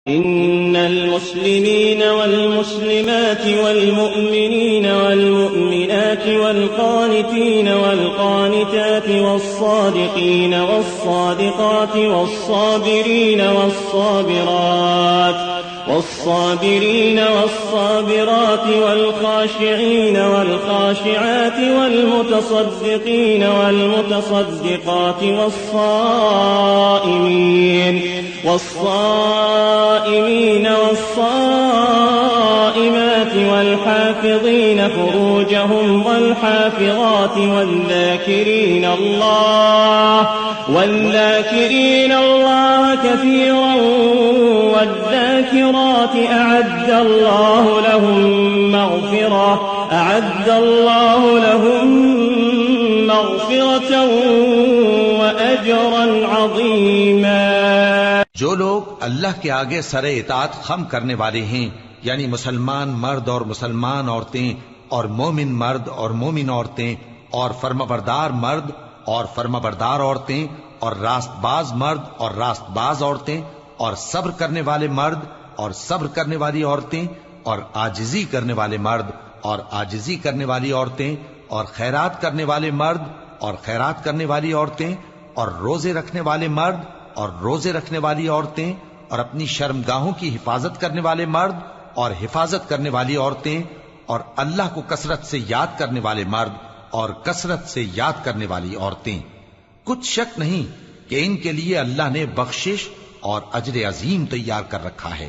इन्नल मुस्लिमीन वल मुस्लिमात वल मुमिनीन वल मुमिनात वल क़ानितीन वल क़ानितात वस्सादिक़ीन वस्सादिक़ात वस्साबिरीन والصابرين والصابرات والخاشعين والخاشعات والمتصدقين والمتصدقات والصائمين والصائمات والحافظين فروجهم والحافظات والذاكرين الله كثيرا والذاكرات أعد الله لهم مغفرة وأجرا عظيما। जो लोग अल्लाह के आगे सरे इताअत खम करने वाले हैं, यानी मुसलमान मर्द और मुसलमान औरतें और मोमिन मर्द और मोमिन औरतें और फर्माबरदार मर्द और फर्माबरदार औरतें और रास्तबाज मर्द और रास्तबाज औरतें और सब्र करने वाले मर्द और सब्र करने वाली औरतें और आजिजी करने वाले मर्द और आजिजी करने वाली औरतें और खैरात करने वाले मर्द और खैरात करने वाली औरतें और रोजे रखने वाले मर्द और रोजे रखने वाली औरतें और अपनी शर्मगाहों की हिफाजत करने वाले मर्द और हिफाजत करने वाली औरतें और अल्लाह को कसरत से याद करने वाले मर्द और कसरत से याद करने वाली औरतें। कुछ शक नहीं कि इनके लिए अल्लाह ने बख्शिश और अजर अजीम तैयार कर रखा है।